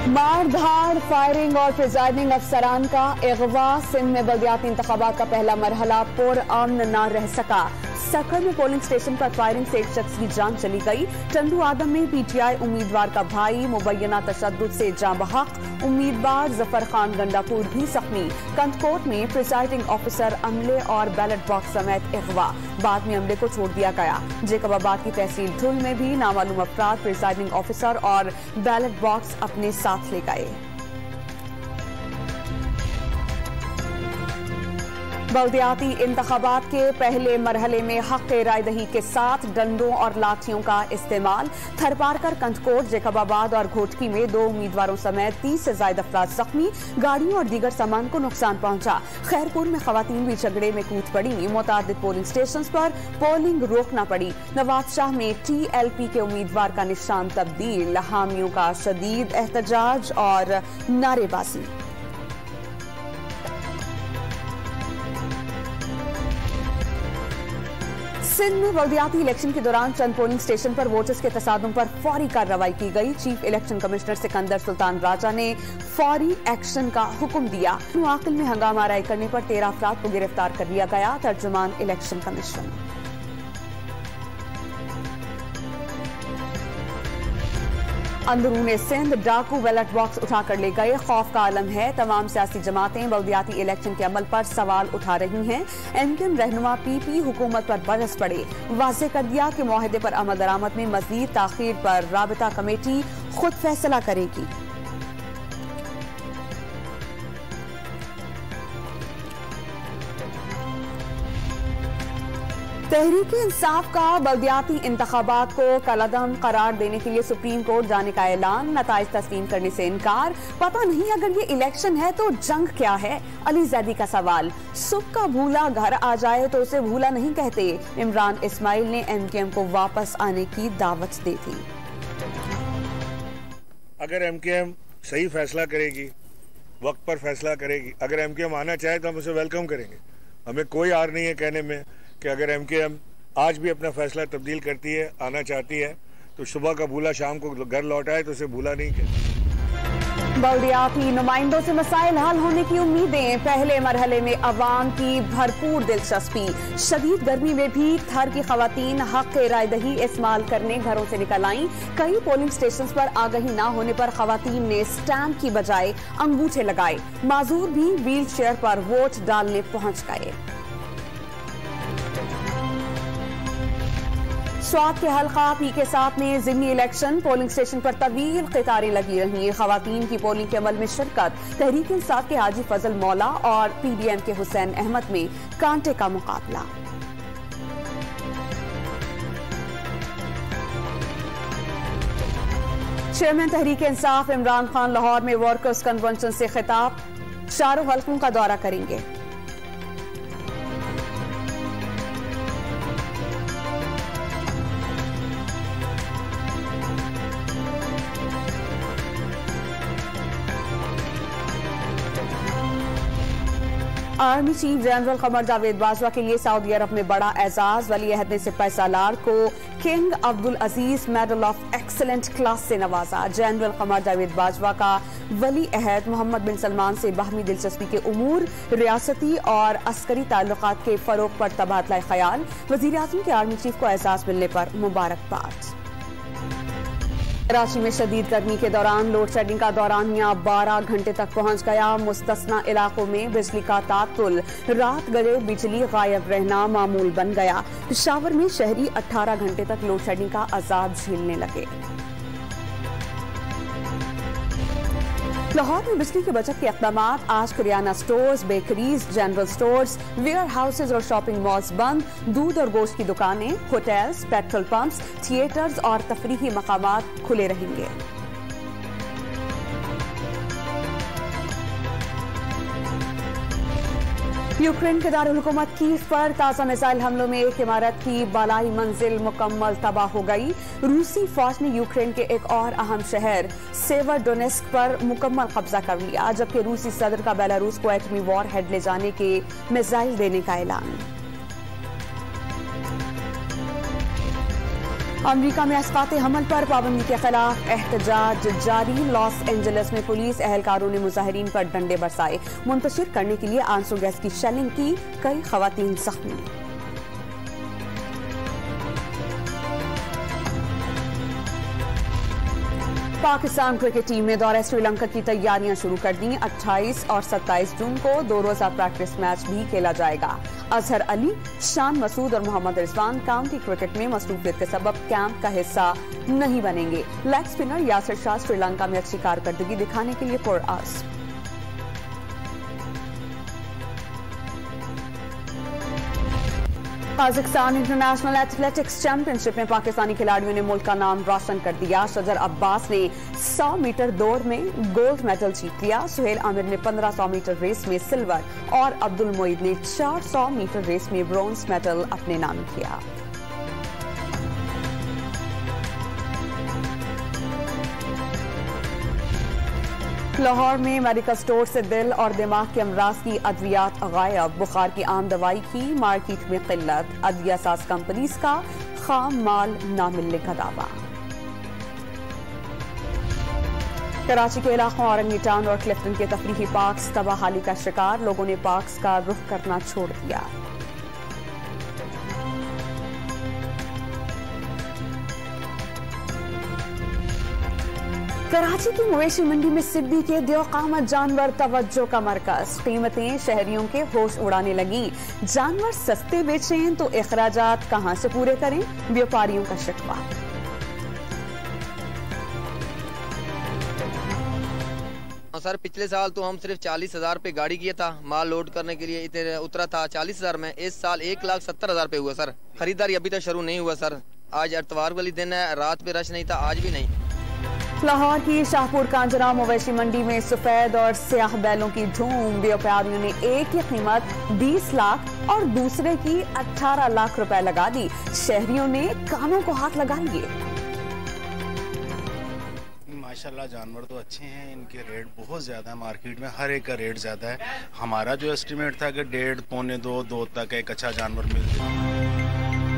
मारधाड़, firing और presiding अफसरान का अगवा। सिंध में बल्दियाती इंतखाबात का पहला मरहला पुरअमन न रह सका। सकड़ में पोलिंग स्टेशन पर फायरिंग से एक शख्स की जान चली गई। टंडू आदम में पीटीआई उम्मीदवार का भाई मुबैना तशद्दुद से जाँ बहक। उम्मीदवार जफर खान गंडापुर भी जख्मी। कंदकोट में प्रिजाइडिंग ऑफिसर अमले और बैलेट बॉक्स समेत अगवा। बाद में अमले को छोड़ दिया गया। जेकबाबाद की तहसील ढुल में भी नामालूम अफराद प्रिजाइडिंग ऑफिसर और बैलेट बॉक्स अपने साथ ले गए। बल्दियाती इंतखाबात के पहले मरहले में हक रायदही के साथ डंडों और लाठियों का इस्तेमाल। थरपारकर, कंदकोट, जेकबाबाद और घोटकी में 2 उम्मीदवारों समेत 30 से ज्यादा अफराद जख्मी। गाड़ियों और दीगर सामान को नुकसान पहुंचा। खैरपुर में खवातीन भी झगड़े में कूद पड़ी। मुतादिद पोलिंग स्टेशन पर पोलिंग रोकना पड़ी। नवाबशाह में TLP के उम्मीदवार का निशान तब्दील। हामियों का शदीद एहतजाज और नारेबाजी। सिंध में बल्दियाती इलेक्शन के दौरान चंद पोलिंग स्टेशन पर वोटर्स के तसादुम पर फौरी कार्रवाई की गई। Chief election commissioner Sikandar Sultan Raja ने फौरी एक्शन का हुक्म दिया। मुआकिल में हंगामा आराई करने पर 13 अफराद को गिरफ्तार कर लिया गया। तर्जुमान इलेक्शन कमीशन। अंदरूने सिंध डाकू बैलेट बॉक्स उठाकर ले गए। खौफ का आलम है। तमाम सियासी जमातें बल्दियाती इलेक्शन के अमल पर सवाल उठा रही हैं। MKM रहनुमा PP हुकूमत पर बरस पड़े। वाज़ेह कर दिया कि मुआहदे पर अमल दरामद में मजीद ताखीर पर राबिता कमेटी खुद फैसला करेगी। तहरीक-ए-इंसाफ का बल्दियाती इंतखाबात को कलअदम करार देने के लिए सुप्रीम कोर्ट जाने का ऐलान। नताइज तस्लीम करने से इनकार। पता नहीं अगर ये इलेक्शन है तो जंग क्या है। अली जैदी का सवाल। सुख का भूला घर आ जाए तो उसे भूला नहीं कहते। इमरान इस्माइल ने MKM को वापस आने की दावत दी थी। अगर MKM सही फैसला करेगी, वक्त पर फैसला करेगी, अगर MKM आना चाहे तो हम उसे वेलकम करेंगे। हमें कोई आर नहीं है कहने में कि अगर MKM आज भी अपना फैसला तब्दील करती है, आना चाहती है, तो सुबह का भूला शाम को घर लौट आए तो उसे भूला नहीं कहते। बल्दियाती नुमाइंदों से मसाइल हल होने की उम्मीदें। पहले मरहले में अवाम की भरपूर दिलचस्पी। शदीद गर्मी में भी थर की खवातीन हक रायदही इस्तेमाल करने घरों से निकल आईं। कई पोलिंग स्टेशन पर आगाही न होने पर खवातीन ने स्टैंप की बजाय अंगूठे लगाए। माजूर भी व्हील चेयर पर वोट डालने पहुंच गए। स्वात के हल्का P के साथ में ज़िमनी इलेक्शन। पोलिंग स्टेशन पर तवील कतारें लगी रही। खवातीन की पोलिंग के अमल में शिरकत। तहरीक इंसाफ के हाजी फजल मौला और PDM के हुसैन अहमद में कांटे का मुकाबला। चेयरमैन तहरीक इंसाफ इमरान खान लाहौर में वर्कर्स कन्वेंशन से खिताब। 4 हल्कों का दौरा करेंगे। Army chief general Qamar Javed Bajwa के लिए सऊदी अरब में बड़ा एजाज। वली अहद ने सिपाही सालार को king Abdul Aziz medal of excellent class से नवाजा। जनरल कमर जावेद बाजवा का वली अहद मोहम्मद बिन सलमान से बाहमी दिलचस्पी के उमूर, रियासती और अस्करी ताल्लुकात के फरोग पर तबादला ख्याल। वजीर आज़म के आर्मी चीफ को एजाज मिलने पर मुबारकबाद। कराची में शदीद गर्मी के दौरान लोड शेडिंग का दौरानिया 12 घंटे तक पहुंच गया। मुस्तस्ना इलाकों में बिजली का तात्तुल। रात गले बिजली गायब रहना मामूल बन गया। पेशावर में शहरी 18 घंटे तक लोड शेडिंग का अजाब झेलने लगे। लाहौर में बिजली की बचत के इक़दामात। आज kirana stores, bakeries, general stores, warehouses और शॉपिंग मॉल्स बंद। दूध और गोश्त की दुकानें, होटल्स, पेट्रोल पंप्स, थिएटर्स और तफरीही मकामात खुले रहेंगे। यूक्रेन के दारुल हुकूमत कीव पर ताज़ा मिसाइल हमलों में एक इमारत की बालाई मंजिल मुकम्मल तबाह हो गई। रूसी फौज ने यूक्रेन के एक और अहम शहर सेवरडोनेस्क पर मुकम्मल कब्जा कर लिया, जबकि रूसी सदर का बेलारूस को एटमी वॉर हेड ले जाने के मिसाइल देने का ऐलान। अमेरिका में अस्पाते हमल पर पाबंदी के खिलाफ एहतजाज जारी। लॉस एंजलिस में पुलिस एहलकारों ने मुजाहिरीन पर डंडे बरसाए। मुंतशिर करने के लिए आंसू गैस की शेलिंग की, कई खवातीन जख्मी। पाकिस्तान क्रिकेट टीम ने दौरे श्रीलंका की तैयारियां शुरू कर दी। 28 और 27 जून को 2 रोजा प्रैक्टिस मैच भी खेला जाएगा। अजहर अली, शान मसूद और मोहम्मद रिजवान काउंटी क्रिकेट में मसरूफियत के सबब कैंप का हिस्सा नहीं बनेंगे। लेग स्पिनर यासिर शाह श्रीलंका में अच्छी कारकर्दगी दिखाने के लिए पुरआस। काजाकिस्तान इंटरनेशनल एथलेटिक्स चैंपियनशिप में पाकिस्तानी खिलाड़ियों ने मुल्क का नाम रोशन कर दिया। शजर अब्बास ने 100 मीटर दौड़ में गोल्ड मेडल जीत लिया। सुहेल आमिर ने 1500 मीटर रेस में सिल्वर और अब्दुल मोईद ने 400 मीटर रेस में ब्रोंज मेडल अपने नाम किया। लाहौर में मेडिकल स्टोर से दिल और दिमाग के अमराज की अद्वियात गायब। बुखार की आम दवाई की मार्केट में किल्लत। अदविया साज कंपनीज का खाम माल न मिलने का दावा। कराची के इलाकों औरंगी टाउन और क्लिफ्टन के तफरीही पार्क्स तबाहाली का शिकार। लोगों ने पार्क्स का रुख करना छोड़ दिया। कराची की मवेशी मंडी में सिब्बी के द्योकामत जानवर तवज्जो का मरकज। कीमतें शहरियों के होश उड़ाने लगी। जानवर सस्ते बेचें तो अखराजात कहां से पूरे करें, व्यापारियों का शिकवा। सर पिछले साल तो हम सिर्फ 40,000 पे गाड़ी किया था, माल लोड करने के लिए इतने उतरा था 40,000 में। इस साल 1,70,000 पे हुआ सर। खरीदारी अभी तक शुरू नहीं हुआ सर। आज इतवार वाली दिन है, रात पे रश नहीं था, आज भी नहीं। लाहौर की शाहपुर कांजरा मवेशी मंडी में सफेद और स्याह बैलों की धूम। व्यापारियों ने एक की कीमत 20 लाख और दूसरे की 18 लाख रुपए लगा दी। शहरियों ने कानों को हाथ लगा लिए। माशाल्लाह जानवर तो अच्छे हैं, इनके रेट बहुत ज़्यादा है। मार्केट में हर एक का रेट ज़्यादा है। हमारा जो एस्टिमेट था कि 1.5 पौने 2 तक एक अच्छा जानवर मिल जाए।